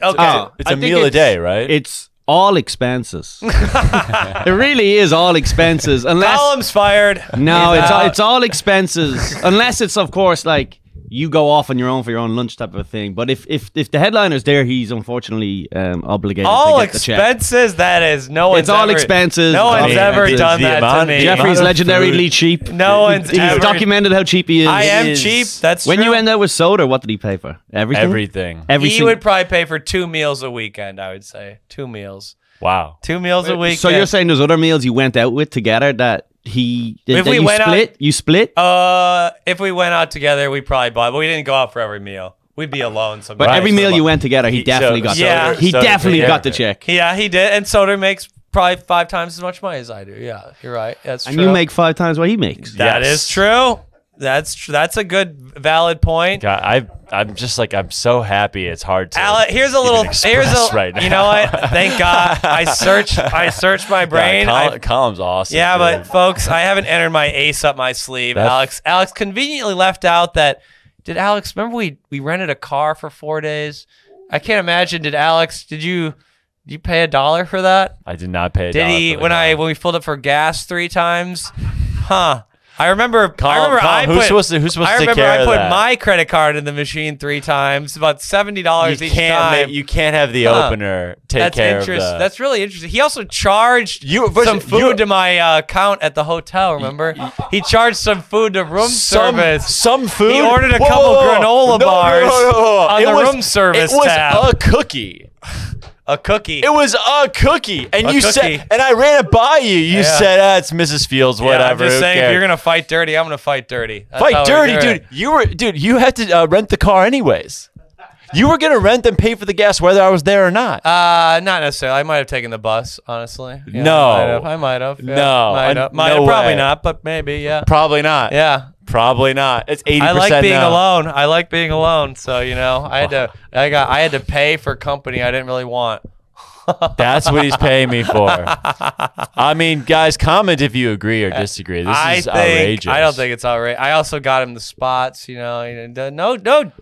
It's a meal a day, right? It's all expenses. It really is all expenses. Unless Column's fired. no, it's all expenses. Unless it's of course like you go off on your own for your own lunch type of a thing. But if the headliner's there, he's unfortunately obligated all to get the check. expenses. That is no one's. It's all ever, expenses. No one's ever done that to me. Jeffrey's legendarily cheap. No one's He's ever documented how cheap he is. I am cheap. That's when true. you end up with soda, what did he pay for? Everything. He would probably pay for 2 meals a weekend. I would say 2 meals. Wow. 2 meals a week. So you're saying there's other meals you went out with together that you split? If we went out together, we probably bought, but we didn't go out for every meal. We'd be alone sometimes. But every meal you went together, he definitely got. Yeah, he definitely got the check. Yeah, he did. And Soder makes probably 5 times as much money as I do. Yeah, you're right. That's true. And you make 5 times what he makes. That is true. That's a good valid point. God, I'm just like I'm so happy. It's hard to. Here's a little. Right now. You know what? Thank God. I searched my brain. Column's awesome. Yeah, dude. but folks, I haven't entered my ace up my sleeve. Alex conveniently left out that. Did Alex remember we rented a car for 4 days? I can't imagine. Did you pay $1 for that? I did not pay $1. Did he when we filled up for gas 3 times? Huh. I remember who's supposed to take care of put that? my credit card in the machine 3 times, about $70 each time. You can't have the opener take care of that. That's really interesting. He also charged some food to my account at the hotel, remember? He charged some food to room service. Some food? He ordered a couple granola bars on the room service tab. It was a cookie. A cookie. It was a cookie, and A you cookie. said, and I ran it by you. You said, "It's Mrs. Fields, whatever." Yeah, I'm just who saying, cares? if you're gonna fight dirty, I'm gonna fight dirty. That's Fight how dirty, we're doing dude. You had to rent the car anyways. You were gonna rent and pay for the gas whether I was there or not. Not necessarily. I might have taken the bus, honestly. Yeah, No. I might have. Yeah, No. might have. No Probably way. not, but maybe. Yeah. Probably not. Yeah. Probably not. It's 80%. I like being now. alone. I like being alone. So I had to pay for company I didn't really want. That's what he's paying me for. I mean, guys, comment if you agree or disagree. This is outrageous. I don't think it's outrageous. I also got him the spots. No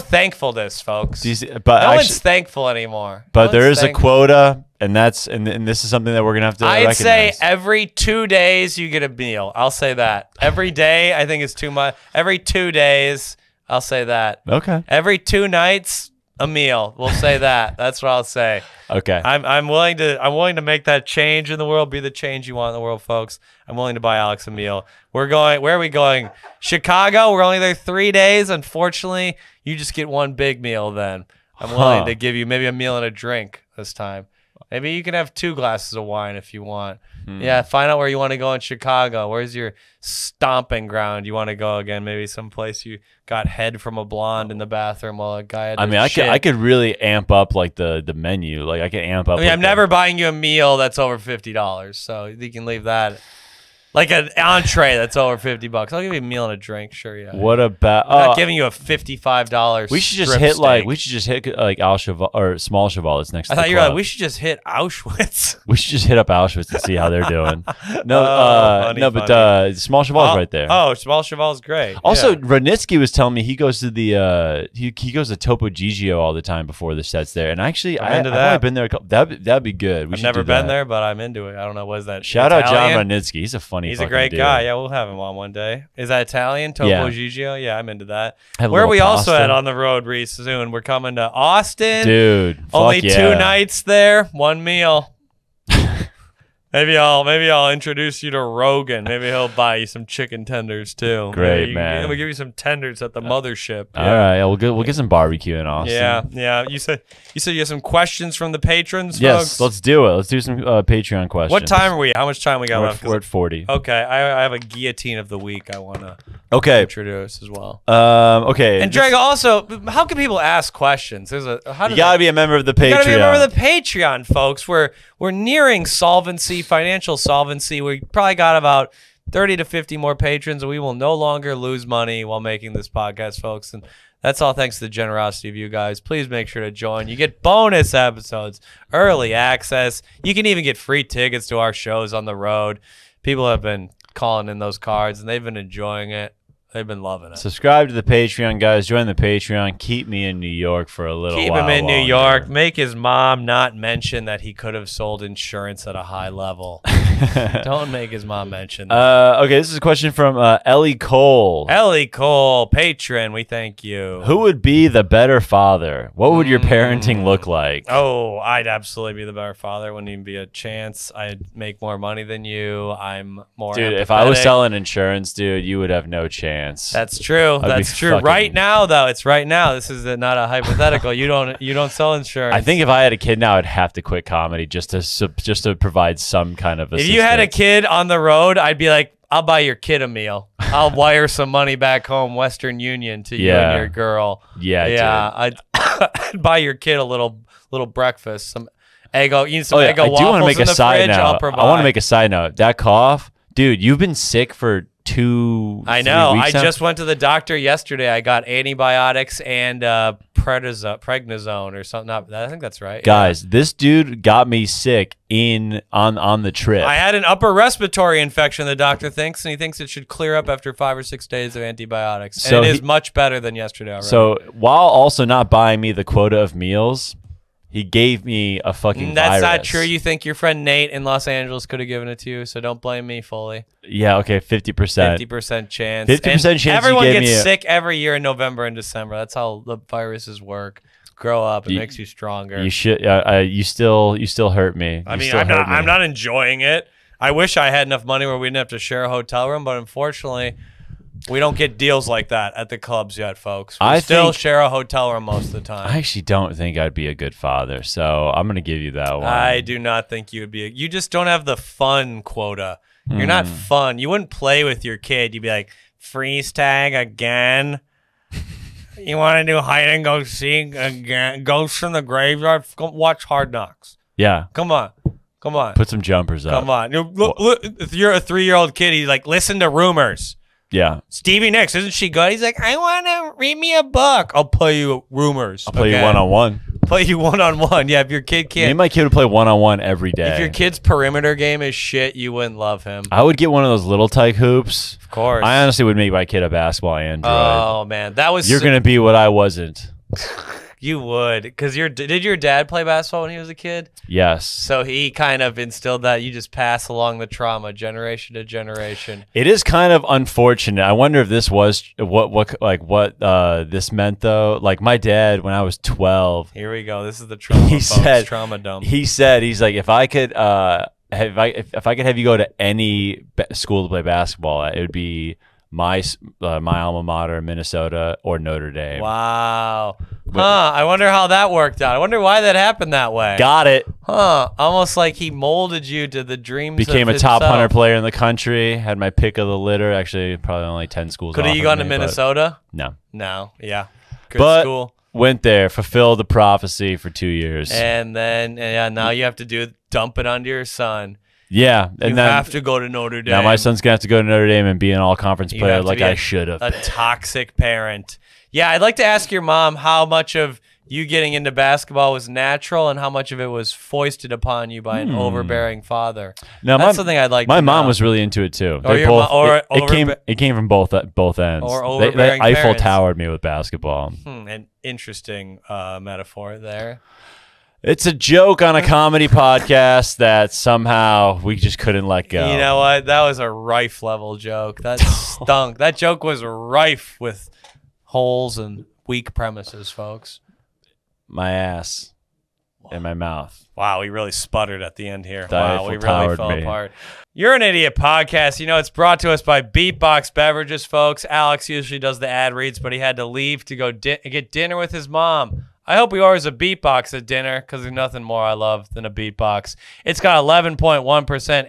thankfulness, folks. No one's thankful anymore. But there is a quota, and this is something that we're gonna have to recognize. I'd say every 2 days you get a meal. I'll say that. Every day I think is too much. Every 2 days I'll say that. Okay. Every 2 nights a meal. We'll say that. That's what I'll say. Okay. I'm willing to make that change in the world. Be the change you want in the world, folks. I'm willing to buy Alex a meal. Where are we going? Chicago. We're only there 3 days. Unfortunately, you just get 1 big meal then. I'm willing to give you maybe a meal and a drink this time. Maybe you can have 2 glasses of wine if you want. Yeah, find out where you want to go in Chicago. Where's your stomping ground you want to go again? Maybe someplace you got head from a blonde in the bathroom while a guy had to I could really amp up like the menu. Like I could amp up. I'm never buying you a meal that's over $50, so you can leave that. Like an entree that's over $50. I'll give you a meal and a drink, sure. Yeah. What about? I'm not giving you a $55. We should just hit Al Cheval or Small Cheval that's next. I thought you were like, we should just hit Auschwitz. We should just hit up Auschwitz and see how they're doing. But Small Cheval is right there. Oh, Small Cheval is great. Also, Ranitsky was telling me he goes to the he goes to Topo Gigio all the time before the sets there. And actually, I've only been there a couple. That'd be good. I've never been there, but I'm into it. I don't know. What is that? Shout out John Ranitsky. He's a funny. He's a great guy. Yeah, we'll have him on one day. Is that Italian? Topo Gigio? Yeah, I'm into that. Where are we also at on the road, Reese? Soon we're coming to Austin. Dude, only 2 nights there, 1 meal. Maybe I'll introduce you to Rogan. Maybe he'll buy you some chicken tenders too. Great, man. We'll give you some tenders at the mothership. All right, we'll get some barbecue in Austin. Yeah. You said you have some questions from the patrons, yes, folks? let's do it. Let's do some Patreon questions. What time are we? How much time we got left? We're at 40. Okay, I have a guillotine of the week I want to introduce as well. Okay. And Drago, also, how can people ask questions? You gotta be a member of the Patreon. You gotta be a member of the Patreon, folks. We're nearing solvency, financial solvency. We probably got about 30 to 50 more patrons, and we will no longer lose money while making this podcast, folks. And That's all thanks to the generosity of you guys. Please make sure to join. You get bonus episodes, early access. You can even get free tickets to our shows on the road. People have been calling in those cards, and they've been enjoying it. They've been loving it. Subscribe to the Patreon, guys. Join the Patreon. Keep me in New York for a little while. Keep him in New longer. York. Make his mom not mention that he could have sold insurance at a high level. Don't make his mom mention that. Okay, this is a question from Ellie Cole. Ellie Cole, patron, we thank you. Who would be the better father? What would your parenting look like? Oh, I'd absolutely be the better father. Wouldn't even be a chance. I'd make more money than you. I'm more Dude, empathetic. if I was selling insurance, dude, you would have no chance. That's true. That's true. Right now, though, it's right now. This is not a hypothetical. You don't sell insurance. I think if I had a kid now, I'd have to quit comedy just to provide some kind of assistance. If you had a kid on the road, I'd be like, I'll buy your kid a meal. I'll wire some money back home, Western Union, to you and your girl. Yeah. I'd buy your kid a little breakfast, some Eggo. You need some Eggo I do waffles want to make in a the side fridge. note. I'll provide. I want to make a side note. That cough, dude, you've been sick for 2 I know. 3 I weeks now? just went to the doctor yesterday. I got antibiotics and prednisone or something. I think that's right. Guys, this dude got me sick on the trip. I had an upper respiratory infection, the doctor thinks, and he thinks it should clear up after 5 or 6 days of antibiotics. So and it is much better than yesterday already. So while also not buying me the quota of meals, he gave me a fucking That's virus. not true. You think your friend Nate in Los Angeles could have given it to you, so don't blame me fully. Yeah, okay, 50%. 50% chance. 50% And chance you everyone gave gets me sick every year in November and December. That's how the viruses work. Grow up. It makes you stronger. You should. You still hurt me. I mean, I'm not enjoying it. I wish I had enough money where we didn't have to share a hotel room, but unfortunately, we don't get deals like that at the clubs yet, folks. We still share a hotel room most of the time. I actually don't think I'd be a good father, so I'm gonna give you that one. I do not think you would be. You just don't have the fun quota. You're not fun. You wouldn't play with your kid. You'd be like, freeze tag again. You want to do hide and go seek again? Ghosts from the graveyard. Go watch Hard Knocks. Yeah. Come on. Put some jumpers up. Come on. Look, if you're a 3-year-old kid, he's like, listen to rumors. Yeah. Stevie Nicks, isn't she good? He's like, I want to read me a book. I'll play you rumors. I'll play you one-on-one. Play you one-on-one. Yeah, if your kid can't. Me and my kid would play one-on-one every day. If your kid's perimeter game is shit, you wouldn't love him. I would get one of those little tyke hoops. Of course. I honestly would make my kid a basketball android. Oh, man. That was. You're going to be what I wasn't. You would. Because did your dad play basketball when he was a kid? Yes. So he kind of instilled that. You just pass along the trauma generation to generation. It is kind of unfortunate. I wonder if this was what this meant though. Like my dad, when I was 12, Here we go. This is the trauma. Trauma dump. He's like, if I could if I could have you go to any school to play basketball, it would be my alma mater, Minnesota, or Notre Dame. Wow. I wonder how that worked out. I wonder why that happened that way. Got it. Almost like he molded you to the dreams Became of a top himself. 100 player in the country. Had my pick of the litter. Actually, probably only 10 schools. Could have you gone to Minnesota? No. No. Yeah. Good But school. Went there, fulfilled the prophecy for 2 years. And then now you have to dump it onto your son. Yeah, You have to go to Notre Dame. Now my son's gonna have to go to Notre Dame and be an all-conference player like I should have. A toxic parent. Yeah, I'd like to ask your mom how much of you getting into basketball was natural and how much of it was foisted upon you by an overbearing father. No, that's something I'd like. My to mom know. was really into it too. Or They your both. mo- It came from both ends. Or they overbearing Eiffel parents. Towered me with basketball. An interesting metaphor there. It's a joke on a comedy podcast that somehow we just couldn't let go. You know what? That was a Rife level joke. That stunk. That joke was rife with holes and weak premises, folks. My ass in my mouth. Wow, we really sputtered at the end here. The Wow, Eiffel we really Towered fell me. apart. You're an Idiot podcast. You know, it's brought to us by Beatbox Beverages, folks. Alex usually does the ad reads, but he had to leave to go get dinner with his mom. I hope he orders a beatbox at dinner because there's nothing more I love than a beatbox. It's got 11.1%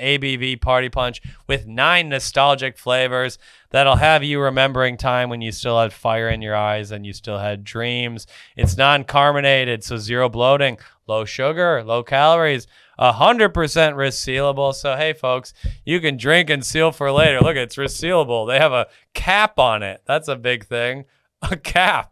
ABV Party Punch with 9 nostalgic flavors that'll have you remembering time when you still had fire in your eyes and you still had dreams. It's non-carbonated, so zero bloating, low sugar, low calories, 100% resealable. So, hey, folks, you can drink and seal for later. Look, it's resealable. They have a cap on it. That's a big thing. A cap.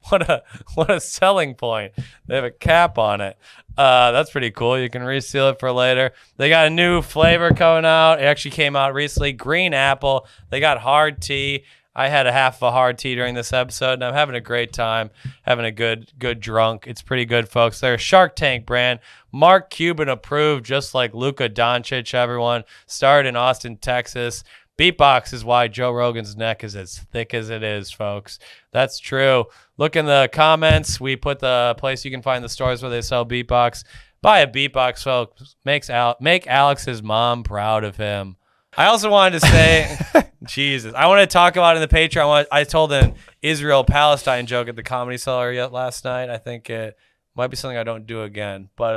What a selling point. They have a cap on it. That's pretty cool. You can reseal it for later. They got a new flavor coming out. It actually came out recently. Green apple. They got hard tea. I had a half of a hard tea during this episode, and I'm having a great time, having a good drunk. It's pretty good, folks. They're a Shark Tank brand. Mark Cuban approved, just like Luka Doncic, everyone. Started in Austin, Texas. Beatbox is why Joe Rogan's neck is as thick as it is, folks. That's true. Look in the comments. We put the place you can find the stores where they sell Beatbox. Buy a Beatbox, folks. Make Alex's mom proud of him. I also wanted to say, Jesus, I want to talk about in the Patreon. I told an Israel-Palestine joke at the Comedy Cellar last night. I think it might be something I don't do again. But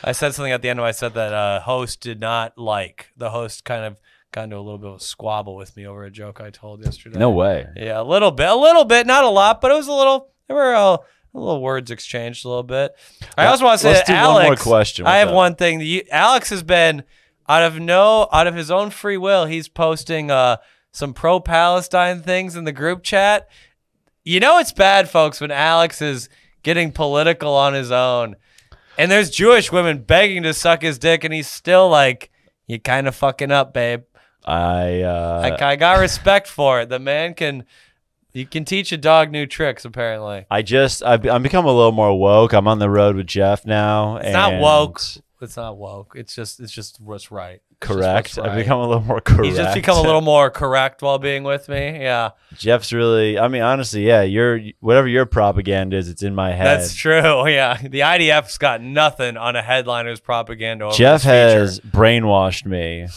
I said something at the end of my set that host did not like. The host kind of got into a little bit of a squabble with me over a joke I told yesterday. No way. Yeah, a little bit, not a lot, but it was a little. There were a little words exchanged a little bit. I also want to say Let's that do Alex. one more question. I have one thing. Alex has been out of his own free will. He's posting some pro-Palestine things in the group chat. You know it's bad, folks, when Alex is getting political on his own, and there's Jewish women begging to suck his dick, and he's still like, "You kind of fucking up, babe." I got respect for it. The man can teach a dog new tricks, apparently. I'm become a little more woke. I'm on the road with Jeff now. It's not woke. It's not woke. It's just what's right. Correct. Right. I've become a little more correct. He's just become a little more correct while being with me. Yeah. Jeff's really, I mean, honestly, yeah, whatever your propaganda is, it's in my head. That's true. Yeah. The IDF's got nothing on a headliner's propaganda. Over Jeff has brainwashed me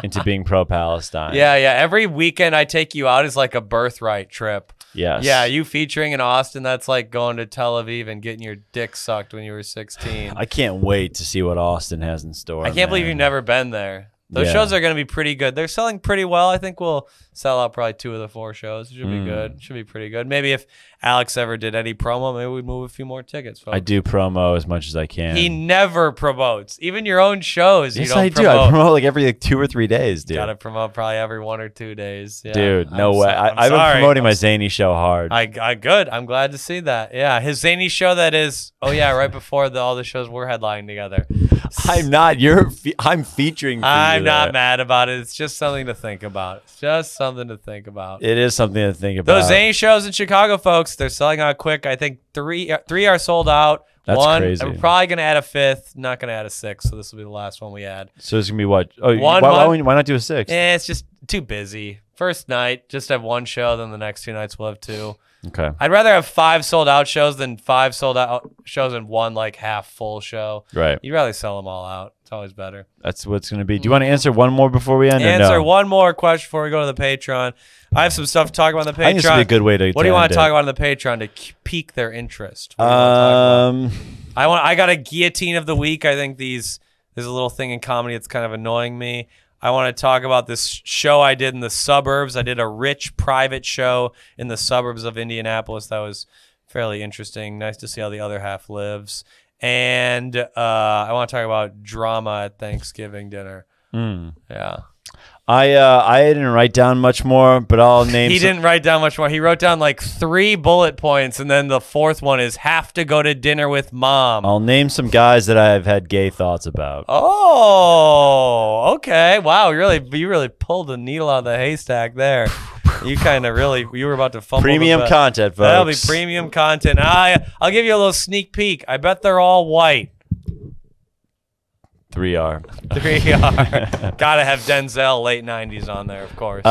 into being pro-Palestine. Yeah. Every weekend I take you out is like a birthright trip. Yes. Yeah, you featuring in Austin, that's like going to Tel Aviv and getting your dick sucked when you were 16. I can't wait to see what Austin has in store. I can't believe you've never been there. Those shows are going to be pretty good. They're selling pretty well. I think we'll sell out probably 2 of the 4 shows. It should be good. It should be pretty good. Maybe if Alex ever did any promo, maybe we'd move a few more tickets, folks. I do promo as much as I can. He never promotes. Even your own shows, yes, you don't I promote. do. I promote like every 2 or 3 days, dude. Got to promote probably every 1 or 2 days. Yeah. Dude, no way. I've sorry. been promoting my Zany show hard. I good. I'm glad to see that. Yeah, his Zany show that is. Oh yeah, right before all the shows we're headlining together. I'm not. I'm featuring. For I'm you not there. mad about it. It's just something to think about. It's just something to think about. It is something to think about. Those Zany shows in Chicago, folks, they're selling out quick. I think three are sold out. That's one, crazy. We're probably gonna add a 5th. Not gonna add a 6th. So this will be the last one we add. So it's gonna be what? Oh, Why not do a 6th? It's just too busy. First night, just have 1 show. Then the next 2 nights we'll have 2. Okay. I'd rather have 5 sold out shows than 5 sold out shows and 1 like half full show. Right. You'd rather sell them all out. It's always better. That's what's going to be. Do you want to answer one more before we end? Answer or no? one more question before we go to the Patreon. I have some stuff to talk about on the Patreon. I think this would be a good way to. What do you want to talk about on the Patreon to pique their interest? What do you want to talk about? I got a guillotine of the week. I think there's a little thing in comedy that's kind of annoying me. I want to talk about this show I did in the suburbs. I did a rich private show in the suburbs of Indianapolis. That was fairly interesting. Nice to see how the other half lives. And I want to talk about drama at Thanksgiving dinner. Yeah. I didn't write down much more, but I'll name. He didn't write down much more. He wrote down like 3 bullet points, and then the 4th one is have to go to dinner with mom. I'll name some guys that I've had gay thoughts about. Oh, okay. Wow, you really pulled the needle out of the haystack there. You were about to fumble. Premium content, folks. That'll be premium content. I'll give you a little sneak peek. I bet they're all white. 3 are. 3 are. Gotta have Denzel late 90s on there, of course.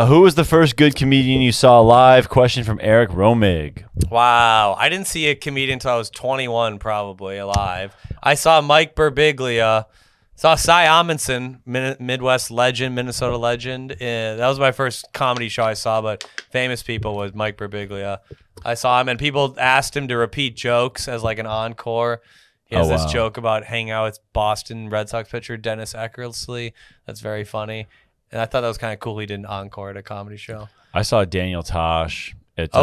Who was the first good comedian you saw live? Question from Eric Romig. Wow. I didn't see a comedian until I was 21, probably, alive. I saw Mike Birbiglia. Saw Cy Amundsen, Midwest legend, Minnesota legend. That was my first comedy show I saw, but famous people was Mike Birbiglia. I saw him, and people asked him to repeat jokes as like an encore. He has this joke about hanging out with Boston Red Sox pitcher Dennis Eckersley. That's very funny. And I thought that was kind of cool he did an encore at a comedy show. I saw Daniel Tosh at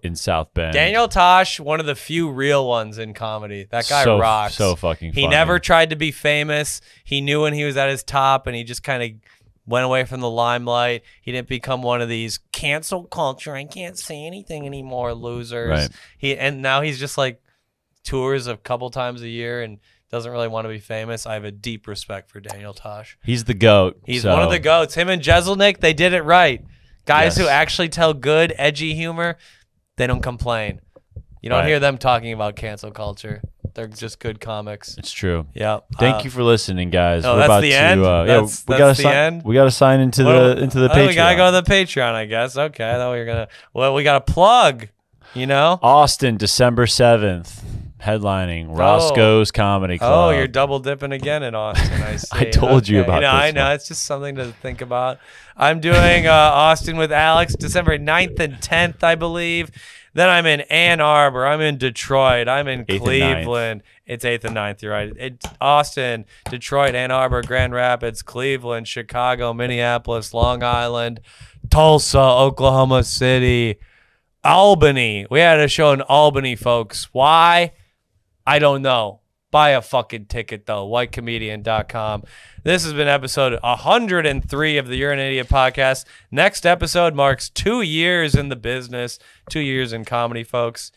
in South Bend. Daniel Tosh, one of the few real ones in comedy. That guy rocks. So fucking funny. He never tried to be famous. He knew when he was at his top, and he just kind of went away from the limelight. He didn't become one of these cancel culture, I can't say anything anymore losers. Right. And now he's just like tours a couple times a year and doesn't really want to be famous. I have a deep respect for Daniel Tosh. He's the GOAT. He's one of the GOATs. Him and Jeselnik, they did it right. Guys Yes. who actually tell good, edgy humor, they don't complain. You don't hear them talking about cancel culture. They're just good comics. It's true. Yeah. Thank you for listening, guys. Oh, We're that's about the to, end? that's the end? We got to sign into the Patreon. We gotta go to the Patreon, I guess. Okay, I thought we were gonna. Well, we got a plug. You know. Austin, December 7th, headlining Roscoe's Comedy Club. Oh, you're double dipping again in Austin. I see. I told you about this I know. one. It's just something to think about. I'm doing Austin with Alex, December 9th and 10th, I believe. Then I'm in Ann Arbor. I'm in Detroit. I'm in 8th and Cleveland. It's 8th and 9th. You're right. It's Austin, Detroit, Ann Arbor, Grand Rapids, Cleveland, Chicago, Minneapolis, Long Island, Tulsa, Oklahoma City, Albany. We had a show in Albany, folks. Why? I don't know. Buy a fucking ticket, though. Whitecomedian.com. This has been episode 103 of the You're an Idiot podcast. Next episode marks 2 years in the business, 2 years in comedy, folks.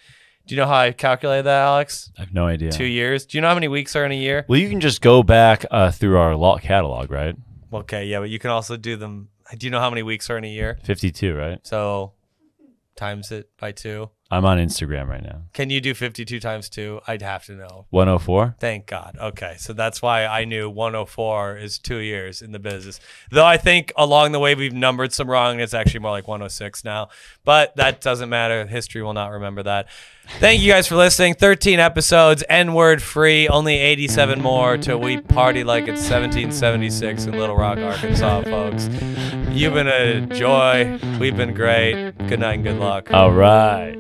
Do you know how I calculated that, Alex? I have no idea. 2 years. Do you know how many weeks are in a year? Well, you can just go back through our catalog, right? Okay, yeah, but you can also do them. Do you know how many weeks are in a year? 52, right? So times it by 2. I'm on Instagram right now. Can you do 52 times 2? I'd have to know. 104? Thank God. Okay, so that's why I knew 104 is 2 years in the business. Though I think along the way we've numbered some wrong. It's actually more like 106 now. But that doesn't matter. History will not remember that. Thank you guys for listening. 13 episodes, N-word free. Only 87 more till we party like it's 1776 in Little Rock, Arkansas, folks. You've been a joy. We've been great. Good night and good luck. All right.